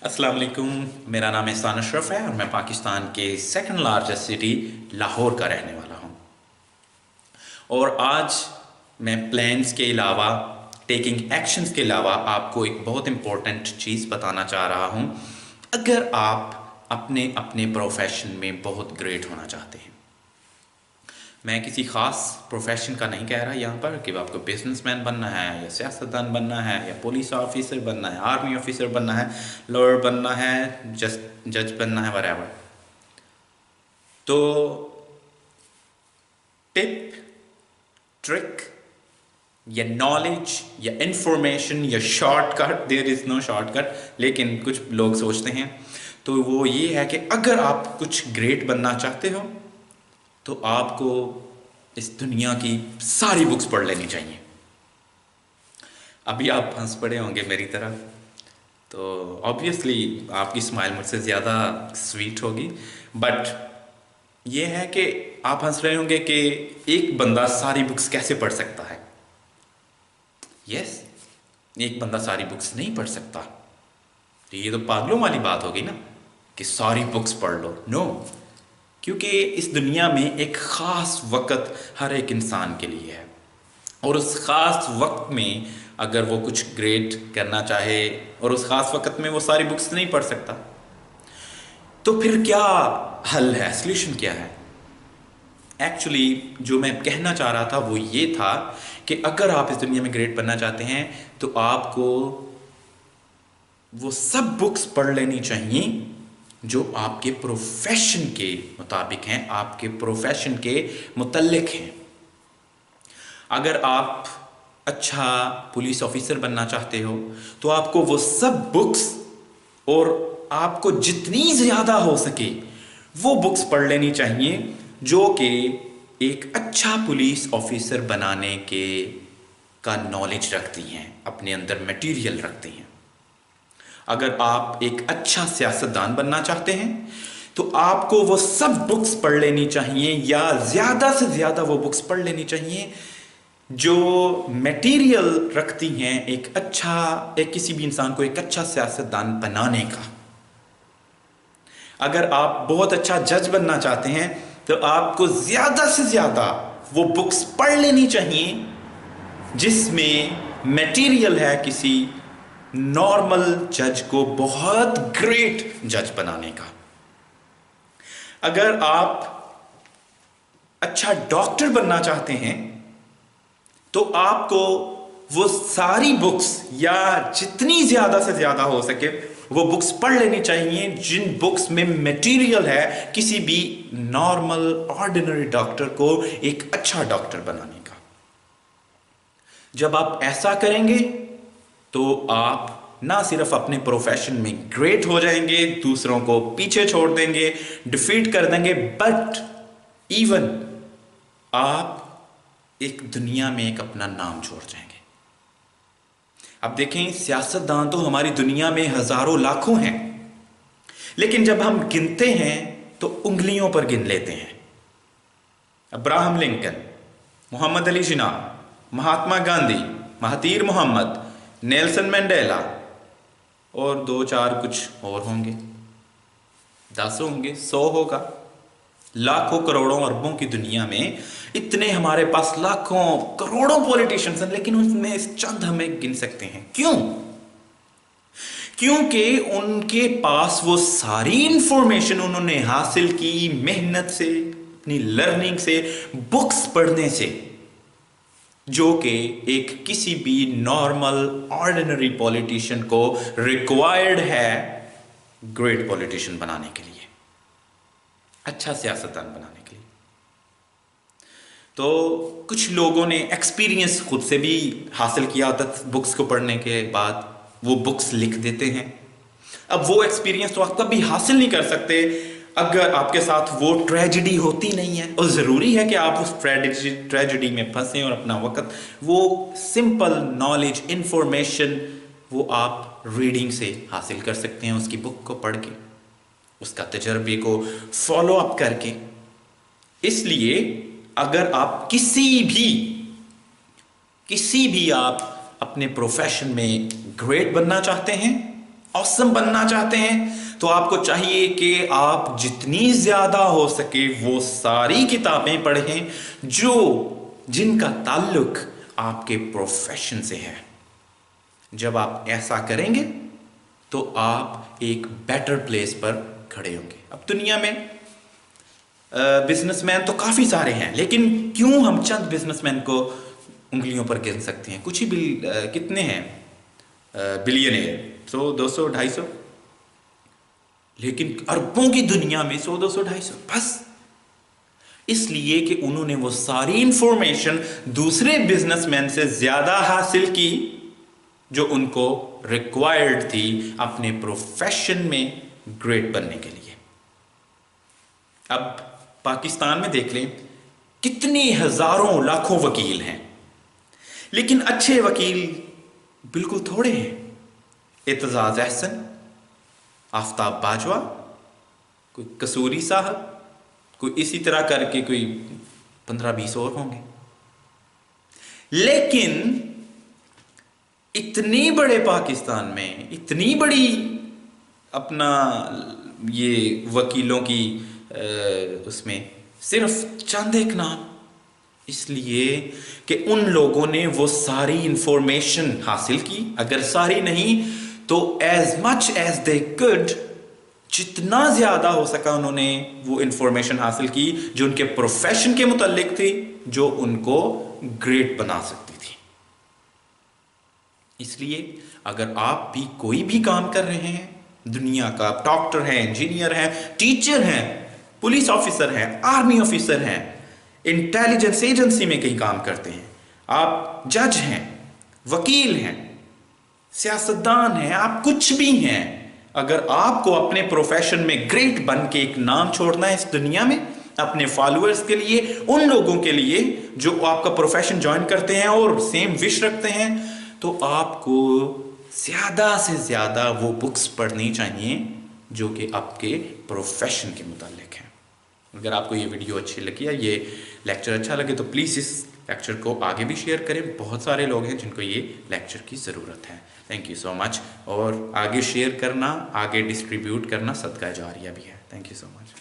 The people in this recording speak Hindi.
अस्सलाम वालेकुम। मेरा नाम एहसान अशरफ है और मैं पाकिस्तान के सेकंड लार्जेस्ट सिटी लाहौर का रहने वाला हूँ। और आज मैं प्लान्स के अलावा, टेकिंग एक्शंस के अलावा आपको एक बहुत इम्पोर्टेंट चीज़ बताना चाह रहा हूँ। अगर आप अपने अपने प्रोफेशन में बहुत ग्रेट होना चाहते हैं, मैं किसी ख़ास प्रोफेशन का नहीं कह रहा यहाँ पर कि आपको बिजनेसमैन बनना है या सियासतदान बनना है या पुलिस ऑफिसर बनना है, आर्मी ऑफिसर बनना है, लॉयर बनना है, जज बनना है, वरेवर। तो टिप, ट्रिक या नॉलेज या इंफॉर्मेशन या shortcut, there is no shortcut, लेकिन कुछ लोग सोचते हैं, तो वो ये है कि अगर आप कुछ ग्रेट बनना चाहते हो तो आपको इस दुनिया की सारी बुक्स पढ़ लेनी चाहिए। अभी आप हंस पड़े होंगे मेरी तरह, तो ऑब्वियसली आपकी स्माइल मुझसे ज़्यादा स्वीट होगी, बट ये है कि आप हंस रहे होंगे कि एक बंदा सारी बुक्स कैसे पढ़ सकता है। यस, एक बंदा सारी बुक्स नहीं पढ़ सकता। तो ये तो पागलों वाली बात होगी ना कि सारी बुक्स पढ़ लो। नो, क्योंकि इस दुनिया में एक ख़ास वक़्त हर एक इंसान के लिए है, और उस ख़ास वक्त में अगर वो कुछ ग्रेट करना चाहे और उस ख़ास वक्त में वो सारी बुक्स नहीं पढ़ सकता, तो फिर क्या हल है, सॉल्यूशन क्या है? एक्चुअली जो मैं कहना चाह रहा था वो ये था कि अगर आप इस दुनिया में ग्रेट बनना चाहते हैं तो आपको वो सब बुक्स पढ़ लेनी चाहिए जो आपके प्रोफेशन के मुताबिक हैं, आपके प्रोफेशन के मुतल्लिक हैं। अगर आप अच्छा पुलिस ऑफिसर बनना चाहते हो तो आपको वो सब बुक्स, और आपको जितनी ज़्यादा हो सके वो बुक्स पढ़ लेनी चाहिए जो कि एक अच्छा पुलिस ऑफिसर बनाने के का नॉलेज रखती हैं, अपने अंदर मटेरियल रखती हैं। अगर आप एक अच्छा सियासतदान बनना चाहते हैं तो आपको वो सब बुक्स पढ़ लेनी चाहिए, या ज़्यादा से ज़्यादा वो बुक्स पढ़ लेनी चाहिए जो मटेरियल रखती हैं एक किसी भी इंसान को एक अच्छा सियासतदान बनाने का। अगर आप बहुत अच्छा जज बनना चाहते हैं तो आपको ज़्यादा से ज़्यादा वो बुक्स पढ़ लेनी चाहिए जिसमें मटेरियल है किसी नॉर्मल जज को बहुत ग्रेट जज बनाने का। अगर आप अच्छा डॉक्टर बनना चाहते हैं तो आपको वो सारी बुक्स, या जितनी ज़्यादा से ज़्यादा हो सके वो बुक्स पढ़ लेनी चाहिए जिन बुक्स में मटेरियल है किसी भी नॉर्मल ऑर्डिनरी डॉक्टर को एक अच्छा डॉक्टर बनाने का। जब आप ऐसा करेंगे तो आप ना सिर्फ अपने प्रोफेशन में ग्रेट हो जाएंगे, दूसरों को पीछे छोड़ देंगे, डिफीट कर देंगे, बट इवन आप एक दुनिया में एक अपना नाम छोड़ जाएंगे। अब देखें, सियासतदान तो हमारी दुनिया में हजारों लाखों हैं, लेकिन जब हम गिनते हैं तो उंगलियों पर गिन लेते हैं। Abraham Lincoln, Mohammad Ali Jinnah, Mahatma Gandhi, Mahathir Mohammad, Nelson Mandela, और दो चार कुछ और होंगे, 10 होंगे, 100 होगा। लाखों करोड़ों अरबों की दुनिया में इतने हमारे पास लाखों करोड़ों पॉलिटिशियंस हैं, लेकिन उनमें चंद हमें गिन सकते हैं। क्यों? क्योंकि उनके पास वो सारी इंफॉर्मेशन उन्होंने हासिल की मेहनत से, अपनी लर्निंग से, बुक्स पढ़ने से, जो कि एक किसी भी नॉर्मल ऑर्डिनरी पॉलिटिशियन को रिक्वायर्ड है ग्रेट पॉलिटिशियन बनाने के लिए, अच्छा सियासतदान बनाने के लिए। तो कुछ लोगों ने एक्सपीरियंस खुद से भी हासिल किया होता, बुक्स को पढ़ने के बाद वो बुक्स लिख देते हैं। अब वो एक्सपीरियंस तो आप कभी हासिल नहीं कर सकते अगर आपके साथ वो ट्रेजेडी होती नहीं है, और ज़रूरी है कि आप उस ट्रेजेडी में फंसें और अपना वक्त, वो सिंपल नॉलेज इंफॉर्मेशन वो आप रीडिंग से हासिल कर सकते हैं, उसकी बुक को पढ़ के, उसका तजर्बे को फॉलो अप करके। इसलिए अगर आप किसी भी आप अपने प्रोफेशन में ग्रेट बनना चाहते हैं ऑसम बनना चाहते हैं तो आपको चाहिए कि आप जितनी ज्यादा हो सके वो सारी किताबें पढ़ें जिनका ताल्लुक आपके प्रोफेशन से है। जब आप ऐसा करेंगे तो आप एक बेटर प्लेस पर खड़े होंगे। अब दुनिया में बिजनेसमैन तो काफी सारे हैं, लेकिन क्यों हम चंद बिजनेसमैन को उंगलियों पर गिन सकते हैं? कुछ ही कितने हैं बिलियनियर? 100, 200, 250, लेकिन अरबों की दुनिया में 100, 200, 250 बस। इसलिए कि उन्होंने वो सारी इंफॉर्मेशन दूसरे बिजनेसमैन से ज्यादा हासिल की जो उनको रिक्वायर्ड थी अपने प्रोफेशन में ग्रेट बनने के लिए। अब पाकिस्तान में देख लें, कितने हजारों लाखों वकील हैं, लेकिन अच्छे वकील बिल्कुल थोड़े हैं। एतजाज अहसन, आफ्ताब बाजवा, कोई कसूरी साहब, कोई इसी तरह करके कोई 15-20 और होंगे। लेकिन इतने बड़े पाकिस्तान में इतनी बड़ी अपना ये वकीलों की उसमें सिर्फ चंद एक नाम, इसलिए कि उन लोगों ने वो सारी इंफॉर्मेशन हासिल की। अगर सारी नहीं तो as much as they could, जितना ज्यादा हो सका उन्होंने वो इंफॉर्मेशन हासिल की जो उनके प्रोफेशन के मुतालिक थी, जो उनको ग्रेट बना सकती थी। इसलिए अगर आप भी कोई भी काम कर रहे हैं दुनिया का, आप डॉक्टर हैं, इंजीनियर हैं, टीचर हैं, पुलिस ऑफिसर हैं, आर्मी ऑफिसर हैं, इंटेलिजेंस एजेंसी में कहीं काम करते हैं, आप जज हैं, वकील हैं, सियासतदान हैं, आप कुछ भी हैं, अगर आपको अपने प्रोफेशन में ग्रेट बन के एक नाम छोड़ना है इस दुनिया में अपने फॉलोअर्स के लिए, उन लोगों के लिए जो आपका प्रोफेशन ज्वाइन करते हैं और सेम विश रखते हैं, तो आपको ज्यादा से ज्यादा वो बुक्स पढ़नी चाहिए जो कि आपके प्रोफेशन के मुतालिक हैं। अगर आपको ये वीडियो अच्छी लगी या ये लेक्चर अच्छा लगे तो प्लीज़ इस लेक्चर को आगे भी शेयर करें। बहुत सारे लोग हैं जिनको ये लेक्चर की ज़रूरत है। Thank you so much. और आगे शेयर करना, आगे डिस्ट्रीब्यूट करना सदका जारिया भी है। Thank you so much.